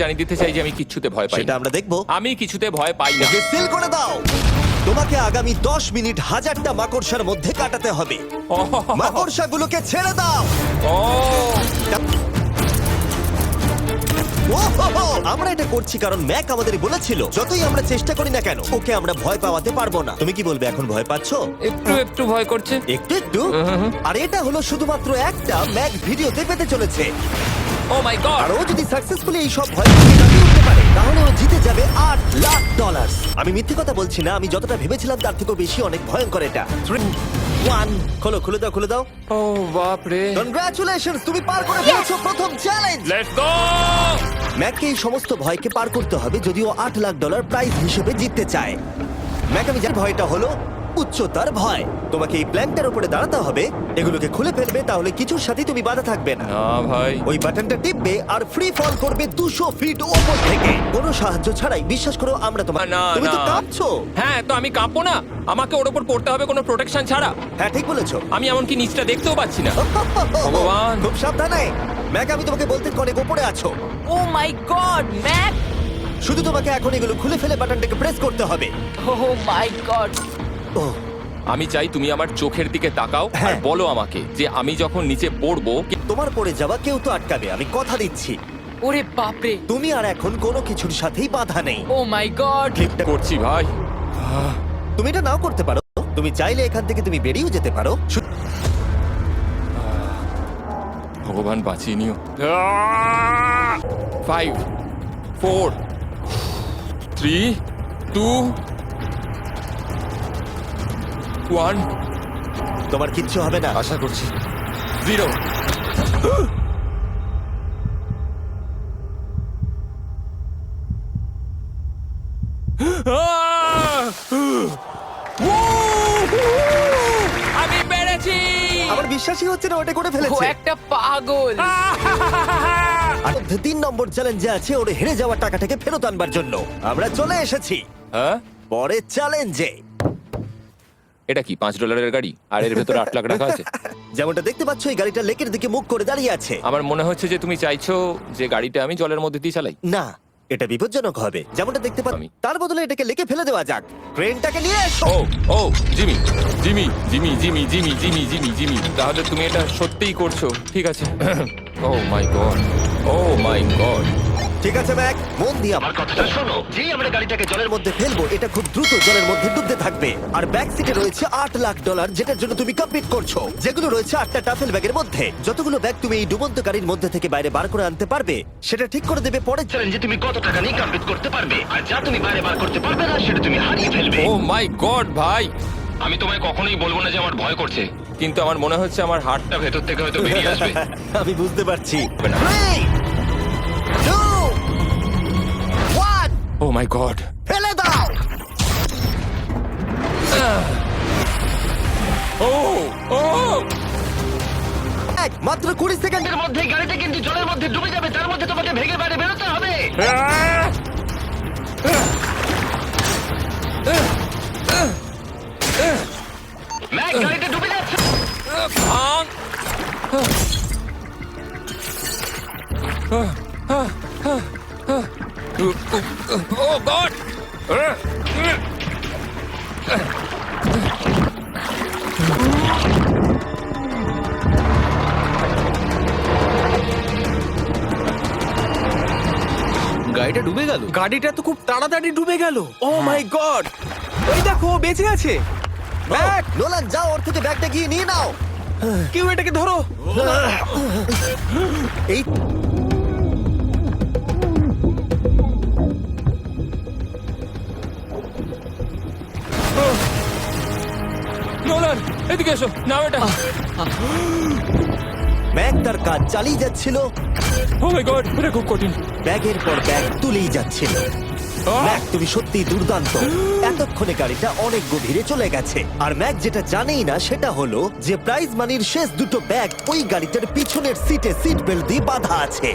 জানিয়ে দিতে চাই যে আমি কিচ্ছুতে ভয় পাই সেটা না। আমরা দেখবো। আমি কিছুতে ভয় পাই না। ওকে সিল করে দাও। তোমাকে আগামী 10 মিনিট 1000টা মাকড়সার মধ্যে কাটাতে হবে। মাকড়সাগুলোকে ছেড়ে দাও। ও ওহো! আমরা এটা করছি কারণ ম্যাক আমাদের বলেছিল যতই আমরা চেষ্টা করি না কেন ওকে আমরা ভয় পাওয়াতে পারবো না। তুমি কি বলবে, এখন ভয় পাচ্ছো? একটু একটু ভয় করছে। একটু একটু। আর এটা হলো শুধুমাত্র একটা ম্যাক ভিডিওতে পেতে চলেছে। ও মাই গড। আর ও যদি সাকসেসফুলি এই সব ভয় কাটিয়ে উঠতে পারে তাহলে ও জিতে যাবে $8,00,000। আমি মিথ্যে কথা বলছি না, আমি যতটা ভেবেছিলাম তার থেকেও বেশি অনেক ভয়ঙ্কর এটা। 3, 1, খোলো, খুলে দাও, খুলে দাও। ও বাপ রে। কনগ্রাচুলেশনস, তুমি পার করে ফেলেছো প্রথম চ্যালেঞ্জ। Let's go. ম্যাককে এই সমস্ত ভয়কে পার করতে হবে যদিও $8,00,000 প্রাইজ হিসেবে জিততে চায়। ম্যাক, আমি যার ভয়টা হলো উচ্চতার ভয়। তোমাকে এই প্ল্যানটার উপরে দাঁড়াতে হবে, এগুলোকে খুলে ফেলবে, তাহলে কিছুর সাথে তুমি বাধা থাকবে না। না ভাই। ওই বাটনটা টিপবে আর ফ্রি ফল করবে 200 ফিট উপর থেকে কোনো সাহায্য ছাড়াই। বিশ্বাস করো আমরা তোমার। না, তুমি তো না। কাঁপছো। হ্যাঁ তো আমি কাঁপবো না? আমাকে ওর উপর পড়তে হবে কোনো প্রোটেকশন ছাড়া? হ্যাঁ, ঠিক বলেছো। আমি এমনকি নিচটা দেখতেও পাচ্ছি না। ভগবান। খুব সাবধানে ম্যাক, আমি তোমাকে বলতে অনেক উপরে আছো। ও মাই গড, ম্যাক! শুধু তোমাকে এখন এগুলো খুলে ফেলে বাটনটাকে প্রেস করতে হবে। ও মাই গড! ও আমি চাই তুমি আমার চোখের দিকে তাকাও আর হ্যাঁ। বলো আমাকে যে আমি যখন নিচে পড়বো তোমার পড়ে যাওয়া কেউ তো আটকাবে, আমি কথা দিচ্ছি। ওরে বাপরে! তুমি আর এখন কোনো কিছুর সাথেই বাধা নেই। ও মাই গড! ক্লিপটা করছি ভাই। তুমি এটা নাও করতে পারো। তুমি চাইলে এখান থেকে তুমি বেরিয়েও যেতে পারো। ভগবান বাঁচিয়ে নিও। 5, 4, 3, 2, 1। তোমার কিচ্ছু হবে না। আশা করছি 0। আমি পেরেছি। আমার বিশ্বাসই হচ্ছে না ওটা করে ও ফেলেছে। একটা পাগল! আর 3 নম্বর চ্যালেঞ্জে আছে ওর হেরে যাওয়া টাকাটাকে ফেরত আনবার জন্য। আমরা চলে এসেছি হ্যাঁ, পরের চ্যালেঞ্জে। এটা কি $5 গাড়ি আর এর ভেতরে $8 লাখ রাখা আছে? যেমনটা দেখতে পাচ্ছ এই গাড়িটা লেকের দিকে মুখ করে দাঁড়িয়ে আছে। আমার মনে হচ্ছে যে তুমি চাইছো যে গাড়িটা আমি জলের মধ্যে দিয়ে চালাই। না, এটা বিপজ্জনক হবে। যেমনটা দেখতে পাচ্ছ, আমি- তার বদলে এটাকে লেকে ফেলে দেওয়া যাক। ক্রেনটাকে নিয়ে এসো। Oh oh Jimmy Jimmy Jimmy Jimmy Jimmy Jimmy Jimmy Jimmy তাহলে তুমি এটা সত্যিই করছো? ঠিক আছে। Oh my god, oh my god. ঠিক আছে ম্যাক, মন দিয়ে আমার কথাটা শোনো। যেই আমরা গাড়িটাকে জলের মধ্যে ফেলবো এটা খুব দ্রুত জলের মধ্যে ডুবতে থাকবে। আর ব্যাক সিটে রয়েছে $8,00,000 যেটার জন্য তুমি কমপ্লিট করছো, যেগুলো রয়েছে 8টা টাফেল ব্যাগের মধ্যে। যতগুলো ব্যাগ তুমি এই ডুবন্ত গাড়ির মধ্যে থেকে বাইরে বার করে আনতে পারবে সেটা ঠিক করে দেবে পরের চ্যালেঞ্জে তুমি কত টাকা নিয়ে কমপ্লিট করতে পারবে। আর যা তুমি বাইরে বার করতে পারবে না সেটা তুমি হারিয়ে ফেলবে। ও মাই গড ভাই, আমি তোমায় কখনোই বলবো না যে আমার ভয় করছে, কিন্তু আমার মনে হচ্ছে আমার হার্টটা ভেতর থেকে হয়তো বেরিয়ে আসবে। আমি বুঝতে পারছি। না। 3, 2, 1, ও মাই গড। ফেলে দাও। ও ও মাত্র 20 সেকেন্ডের মধ্যে গাড়িটা কিন্তু জলের মধ্যে ডুবে যাবে। তার মধ্যে তোমাকে ভেগে বাইরে বেরোতে হবে। ম্যাক, গাড়িটা ডুবে যাচ্ছে। ভাঙ। ও গড। গাড়িটা ডুবে গেল। গাড়িটা তো খুব তাড়াতাড়ি ডুবে গেল। ও মাই গড! ওই দেখো, ও বেঁচে আছে। ব্যাগ! নোলান, যাও ওর থেকে ব্যাগটা গিয়ে নিয়ে নাও। কেউ এটাকে ধরো। এই নোলান এদিকে এসো, নাও এটা। ম্যাক তার কাজ চালিয়ে যাচ্ছিল, ও মাই গড, এটা খুব কঠিন। ব্যাগের পর ব্যাগ তুলেই যাচ্ছিল। ম্যাক, তুমি সত্যি দুর্দান্ত। এতক্ষণে গাড়িটা অনেক গভীরে চলে গেছে। আর ম্যাক যেটা জানেই না সেটা হলো যে প্রাইজ মানির শেষ দুটো ব্যাগ ওই গাড়িটার পিছনের সিটে সিট বেল্ট দিয়ে বাঁধা আছে।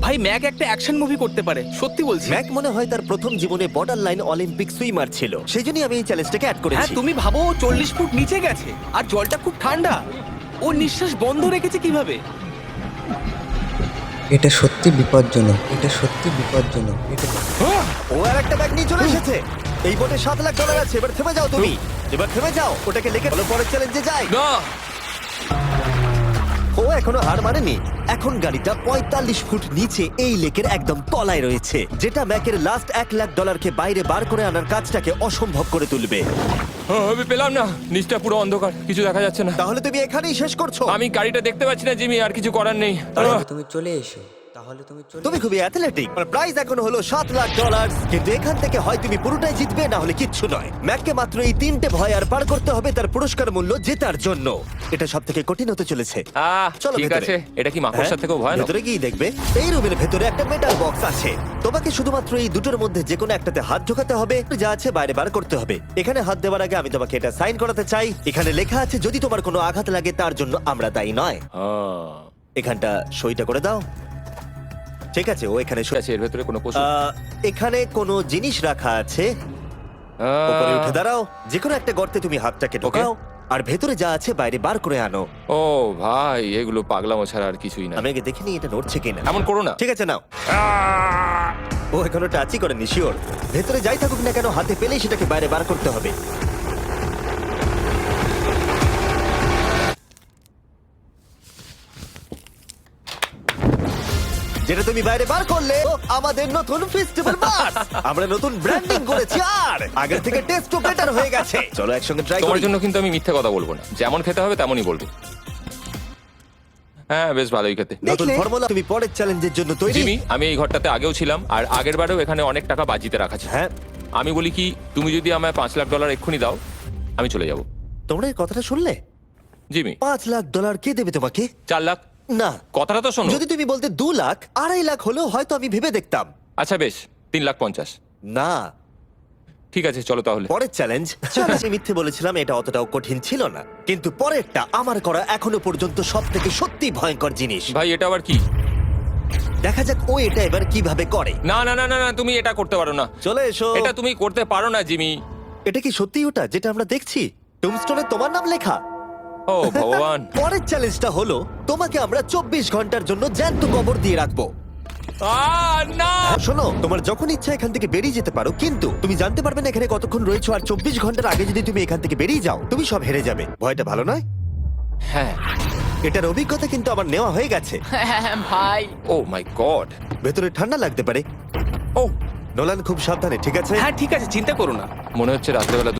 ভাই, ম্যাক একটা অ্যাকশন মুভি করতে পারে, সত্যি বলছি। ম্যাক মনে হয় তার প্রথম জীবনে বর্ডার লাইন অলিম্পিক সুইমার ছিল, সেই জন্যই আমি এই চ্যালেঞ্জটাকে অ্যাড হ্যাঁ, করেছি। তুমি ভাবো ও 40 ফুট নিচে গেছে আর জলটা খুব ঠান্ডা। ও নিঃশ্বাস বন্ধ রেখেছে কিভাবে? এটা সত্যি বিপজ্জনক, এটা সত্যি বিপজ্জনক, এটা ও আর একটা ব্যাগ নিয়ে চলে এসেছে। এই বোটে $7,00,000 আছে। এবার থেমে যাও তুমি, এবার থেমে যাও। ওটাকে লেখে বলো পরের চ্যালেঞ্জে যাই। না ও এখনো হার মানেনি। এখন গাড়িটা 45 ফুট নিচে এই লেকের একদম তলায় রয়েছে, যেটা ম্যাকের লাস্ট $1,00,000কে বাইরে বার করে আনার কাজটাকে অসম্ভব করে তুলবে। আমি পেলাম না, নিচটা পুরো অন্ধকার, কিছু দেখা যাচ্ছে না। তাহলে তুমি এখানেই শেষ করছো? আমি গাড়িটা দেখতে পাচ্ছি না জিমি, আর কিছু করার নেই। তাহলে তুমি চলে এসো, তাহলে তুমি চলে তুমি খুবই অ্যাথলেটিক। প্রাইস এখন হলো $7,00,000, কিন্তু এখান থেকে হয় তুমি পুরোটাই জিতবে, না হলে কিচ্ছু নয়। ম্যাককে মাত্র এই 3টে ভয় আর পার করতে হবে তার পুরস্কার মূল্য জেতার জন্য। এটা সব থেকে কঠিন হতে চলেছে। চলো ঠিক ভেতরে। আছে, এটা কি মাকড়সার হ্যাঁ, থেকেও ভয়ানক? ভেতরে গিয়ে দেখবে এই রুমের ভেতরে একটা মেটাল বক্স আছে। তোমাকে শুধুমাত্র এই দুটোর মধ্যে যে কোনো একটাতে হাত ঢোকাতে হবে, যা আছে বাইরে বার করতে হবে। এখানে হাত দেওয়ার আগে আমি তোমাকে এটা সাইন করাতে চাই। এখানে লেখা আছে যদি তোমার কোনো আঘাত লাগে তার জন্য আমরা দায়ী নয়। এখানটা সইটা করে দাও। ঠিক আছে, ও এখানে ঠিক আছে, এর ভেতরে কোনো পশু? এখানে কোনো জিনিস রাখা আছে। উপরে উঠে দাঁড়াও, যে কোনো একটা গর্তে তুমি হাতটাকে ঢোকাও আর ভেতরে যা আছে বাইরে বার করে আনো। ও ভাই, এগুলো পাগলামো ছাড়া আর কিছুই না। আমি আগে দেখিনি এটা নড়ছে কিনা। এমন করো না। ঠিক আছে, নাও। ও এখনো টাচই করেনি, শিওর। ভেতরে যাই থাকুক না কেন, হাতে পেলেই সেটাকে বাইরে বার করতে হবে। যেটা তুমি বাইরে বার করলে ও আমাদের নতুন ফেস্টিভ্যাল বাস। আমরা নতুন ব্র্যান্ডিং করেছি আর আগের থেকে টেস্টও বেটার হয়ে গেছে। চলো একসঙ্গে ট্রাই তোমার করি। জন্য কিন্তু আমি মিথ্যে কথা বলবো না, যেমন খেতে হবে তেমনই বলবো। হ্যাঁ, বেশ ভালোই খেতে। নতুন দেখলে? ফর্মুলা, তুমি পরের চ্যালেঞ্জের জন্য তৈরি? জিমি, আমি এই ঘরটাতে আগেও ছিলাম, আর আগের বারেও এখানে অনেক টাকা বাজিতে রাখা ছিল। হ্যাঁ, আমি বলি কি, তুমি যদি আমায় $5,00,000 এক্ষুনি দাও, আমি চলে যাব। তোমরা এই কথাটা শুনলে? জিমি, $5,00,000 কে দেবে তোমাকে? 4 লাখ। না, কথাটা তো শোনো। যদি তুমি বলতে 2 লাখ, 2.5 লাখ হলেও হয়তো আমি ভেবে দেখতাম। আচ্ছা বেশ, 3,50,000। না, ঠিক আছে, চলো তাহলে। পরের চ্যালেঞ্জ। আমি মিথ্যে বলেছিলাম, এটা অতটাও কঠিন ছিল না, কিন্তু পরেরটা আমার করা এখনো পর্যন্ত সব থেকে সত্যি ভয়ঙ্কর জিনিস। ভাই, এটা আবার কি? দেখা যাক ও এটা এবার কিভাবে করে। না না না না না, তুমি এটা করতে পারো না। চলে এসো। এটা তুমি করতে পারো না জিমি। এটা কি সত্যি ওটা যেটা আমরা দেখছি? টুমস্টোনে তোমার নাম লেখা। ও ভগবান। পরের চ্যালেঞ্জটা হলো তোমাকে আমরা 24 ঘন্টার জন্য জ্যান্ত কবর দিয়ে রাখবো। না। শোনো, তোমার যখন ইচ্ছা এখান থেকে বেরিয়ে যেতে পারো, কিন্তু তুমি জানতে পারবে না এখানে কতক্ষণ রয়েছো। আর 24 ঘন্টার আগে যদি তুমি এখান থেকে বেরিয়ে যাও, তুমি সব হেরে যাবে। ভয়টা ভালো নয়? হ্যাঁ। এটার অভিজ্ঞতা কিন্তু আমার নেওয়া হয়ে গেছে। ভাই ও মাই গড। ভেতরে ঠান্ডা লাগতে পারে। ও, নোলান খুব সাবধানে, ঠিক আছে? হ্যাঁ ঠিক আছে, চিন্তা করো না। মনে হচ্ছে রাত্রেবেলা